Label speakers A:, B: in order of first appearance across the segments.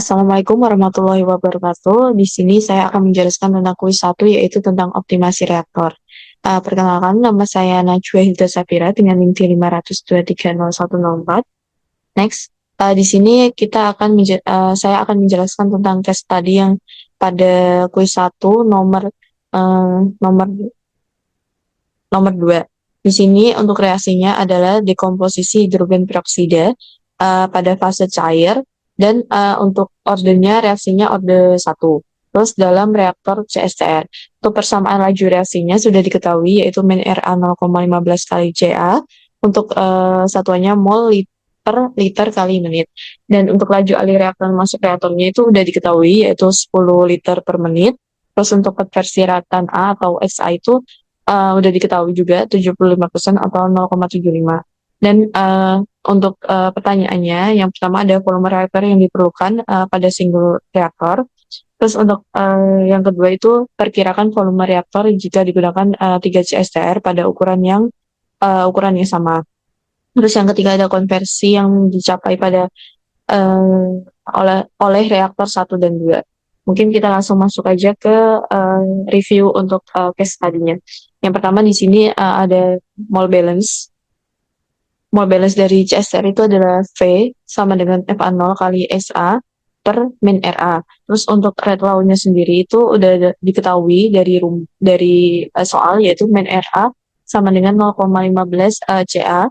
A: Assalamualaikum warahmatullahi wabarakatuh. Di sini saya akan menjelaskan tentang kuis satu, yaitu tentang optimasi reaktor. Perkenalkan, nama saya Najwa Hilda Safira dengan link 523.0104. Next, di sini saya akan menjelaskan tentang case tadi yang pada kuis satu nomor nomor 2. Di sini untuk reaksinya adalah dekomposisi hidrogen peroksida pada fase cair, dan untuk ordernya reaksinya order 1. Terus dalam reaktor CSTR. Untuk persamaan laju reaksinya sudah diketahui, yaitu min Ra 0,15 kali Ca. Untuk satuannya mol per liter kali menit. Dan untuk laju alir reaktor masuk reaktornya itu sudah diketahui, yaitu 10 liter per menit. Terus untuk konversi reaktan A atau XA itu udah diketahui juga 75% atau 0,75. Dan untuk pertanyaannya, yang pertama ada volume reaktor yang diperlukan pada single reaktor. Terus untuk yang kedua itu perkirakan volume reaktor jika digunakan 3 CSTR pada ukurannya sama. Terus yang ketiga ada konversi yang dicapai pada eh, oleh reaktor 1 dan 2. Mungkin kita langsung masuk aja ke review untuk case tadinya. Yang pertama di sini ada mole balance. Mole balance dari CSR itu adalah V sama dengan FA0 kali SA per min RA. Terus untuk rate law-nya sendiri itu udah diketahui dari soal, yaitu min RA sama dengan 0,15 CA.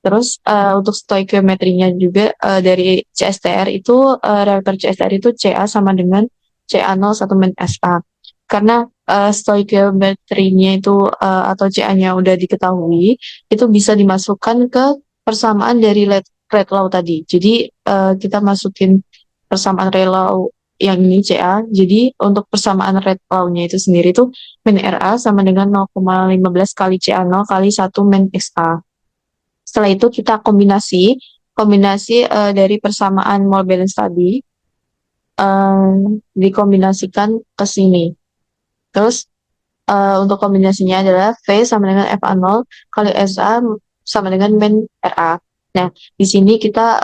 A: Terus untuk stoikiometrinya juga dari CSTR itu reaktor CSTR itu CA sama dengan CA0 1 min SA. Karena stoikiometrinya itu atau CA-nya udah diketahui, itu bisa dimasukkan ke persamaan dari rate law tadi. Jadi kita masukin persamaan rate law yang ini CA. Jadi untuk persamaan rate law-nya itu sendiri tuh min RA sama dengan 0,15 kali CA0 kali 1 min XA. Setelah itu kita kombinasi dari persamaan mole balance tadi dikombinasikan ke sini. Terus untuk kombinasinya adalah V sama dengan FA0 kali SA sama dengan min RA. Nah, di sini kita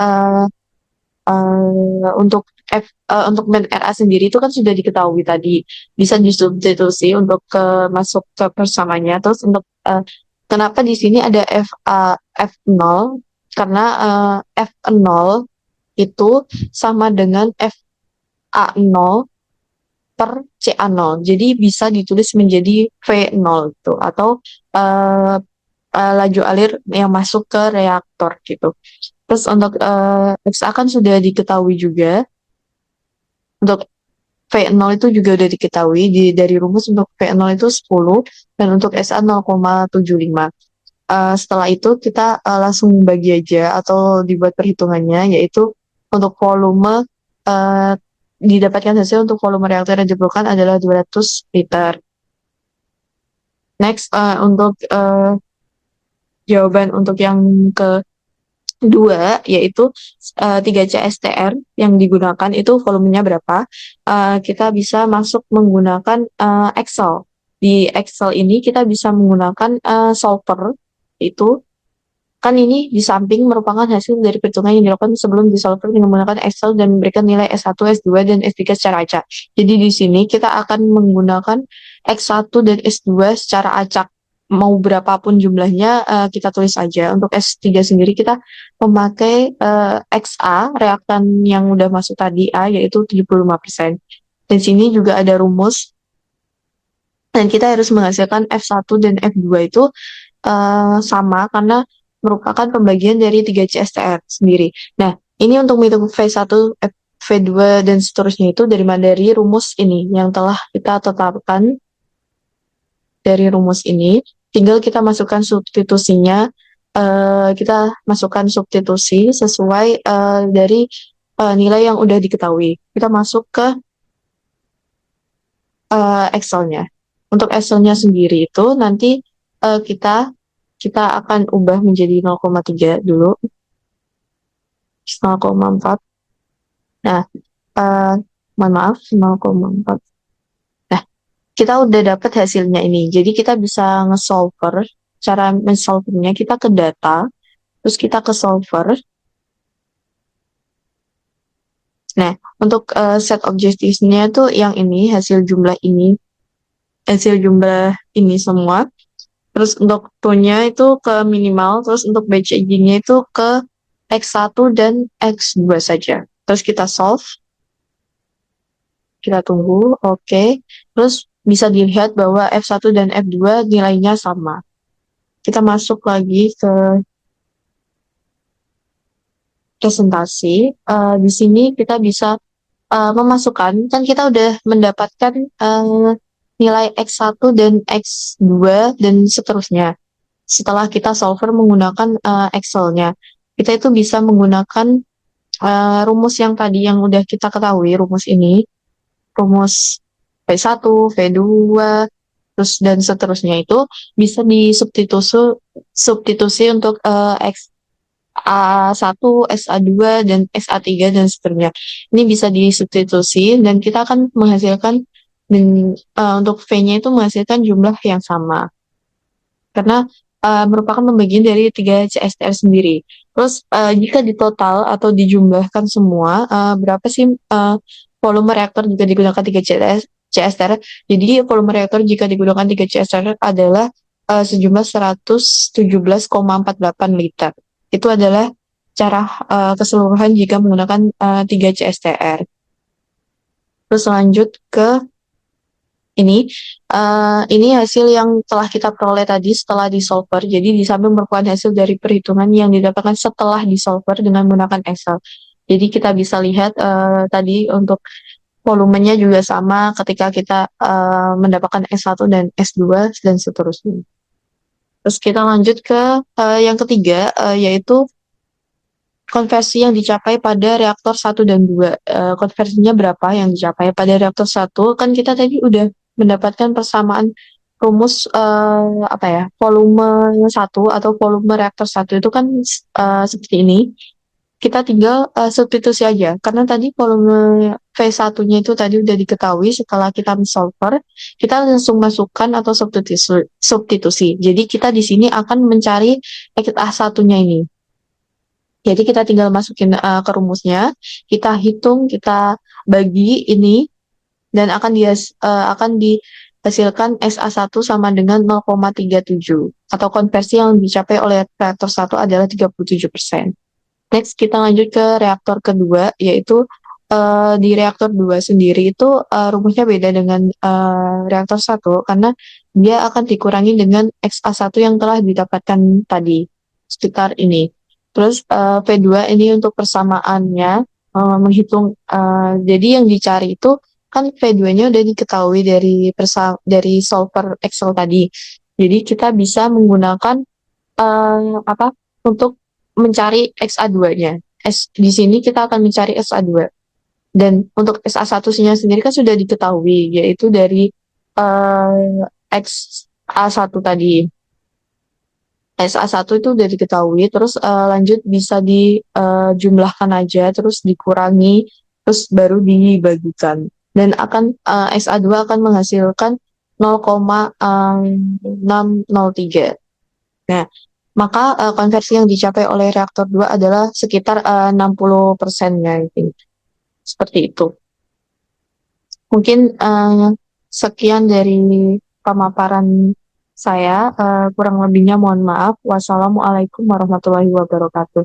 A: untuk min RA sendiri itu kan sudah diketahui tadi, bisa disubstitusi untuk masuk ke persamanya. Terus untuk kenapa di sini ada F0? Karena F0 itu sama dengan FA0 per CA0. Jadi bisa ditulis menjadi V0 gitu, atau uh, laju alir yang masuk ke reaktor gitu. Terus untuk XA kan sudah diketahui juga. Untuk V0 itu juga udah diketahui dari rumus. Untuk V0 itu 10 dan untuk SA 0,75. Setelah itu kita langsung bagi aja atau dibuat perhitungannya, yaitu untuk volume didapatkan hasil untuk volume reaktor yang diperlukan adalah 200 liter. Next, untuk jawaban untuk yang kedua, yaitu 3 CSTR yang digunakan itu volumenya berapa. Kita bisa masuk menggunakan Excel. Di Excel ini kita bisa menggunakan solver. Itu kan ini di samping merupakan hasil dari perhitungan yang dilakukan sebelum disolver dengan menggunakan Excel dan memberikan nilai S1, S2, dan S3 secara acak. Jadi di sini kita akan menggunakan X1 dan S2 secara acak. Mau berapapun jumlahnya kita tulis aja. Untuk S3 sendiri kita memakai XA, reaktan yang udah masuk tadi A, yaitu 75%. Dan sini juga ada rumus. Dan kita harus menghasilkan F1 dan F2 itu sama karena merupakan pembagian dari 3 CSTR sendiri. Nah, ini untuk menghitung V1, V2, dan seterusnya itu dari rumus ini yang telah kita tetapkan dari rumus ini. Tinggal kita masukkan substitusinya, kita masukkan substitusi sesuai dari nilai yang udah diketahui. Kita masuk ke Excel-nya. Untuk Excel-nya sendiri itu nanti kita akan ubah menjadi 0,3 dulu, 0,4. Nah, mohon maaf, 0,4. Nah, kita udah dapat hasilnya ini. Jadi kita bisa nge-solver. Cara men-solvernya kita ke data, terus kita ke solver. Nah, untuk set objektifnya tuh yang ini, hasil jumlah ini semua. Terus untuk to-nya itu ke minimal, terus untuk batch nya itu ke X1 dan X2 saja. Terus kita solve, kita tunggu, oke. Terus bisa dilihat bahwa F1 dan F2 nilainya sama. Kita masuk lagi ke presentasi. Di sini kita bisa memasukkan, kan kita udah mendapatkan nilai X1 dan X2 dan seterusnya. Setelah kita solver menggunakan Excel-nya. Kita itu bisa menggunakan rumus yang tadi yang udah kita ketahui, rumus ini, rumus V1, V2, terus dan seterusnya itu bisa disubstitusi untuk X A1, SA2, dan SA3, dan seterusnya. Ini bisa disubstitusi dan kita akan menghasilkan untuk V-nya itu menghasilkan jumlah yang sama. Karena merupakan pembagian dari 3 CSTR sendiri. Terus jika ditotal atau dijumlahkan semua, berapa sih volume reaktor jika digunakan 3 CSTR? Jadi volume reaktor jika digunakan 3 CSTR adalah sejumlah 117,48 liter. Itu adalah cara keseluruhan jika menggunakan 3 CSTR. Terus lanjut ke ini hasil yang telah kita peroleh tadi setelah disolver. Jadi di samping merupakan hasil dari perhitungan yang didapatkan setelah disolver dengan menggunakan Excel. Jadi kita bisa lihat tadi untuk volumenya juga sama ketika kita mendapatkan S1 dan S2 dan seterusnya. Terus kita lanjut ke yang ketiga, yaitu konversi yang dicapai pada reaktor 1 dan 2. Konversinya berapa yang dicapai pada reaktor 1? Kan kita tadi udah mendapatkan persamaan rumus volume 1 atau volume reaktor 1 itu kan seperti ini. Kita tinggal substitusi aja. Karena tadi volume V1-nya itu tadi udah diketahui setelah kita solver, kita langsung masukkan atau substitusi. Jadi kita di sini akan mencari A1-nya ini. Jadi kita tinggal masukin ke rumusnya, kita hitung, kita bagi ini, dan akan dihasilkan SA1 sama dengan 0,37. Atau konversi yang dicapai oleh reaktor 1 adalah 37%. Next, kita lanjut ke reaktor kedua, yaitu di reaktor 2 sendiri itu rumusnya beda dengan reaktor 1, karena dia akan dikurangi dengan XA1 yang telah didapatkan tadi, sekitar ini. Terus V2 ini untuk persamaannya menghitung, jadi yang dicari itu kan V2-nya udah diketahui dari solver Excel tadi. Jadi kita bisa menggunakan untuk mencari XA2-nya. Di sini kita akan mencari XA2. Dan untuk SA1-nya sendiri kan sudah diketahui, yaitu dari XA1 tadi. SA1 itu udah diketahui, terus lanjut bisa dijumlahkan aja, terus dikurangi, terus baru dibagikan. Dan SA2 akan menghasilkan 0,603. Nah, maka konversi yang dicapai oleh reaktor 2 adalah sekitar 60%-nya. Seperti itu. Mungkin sekian dari pemaparan saya, kurang lebihnya mohon maaf. Wassalamualaikum warahmatullahi wabarakatuh.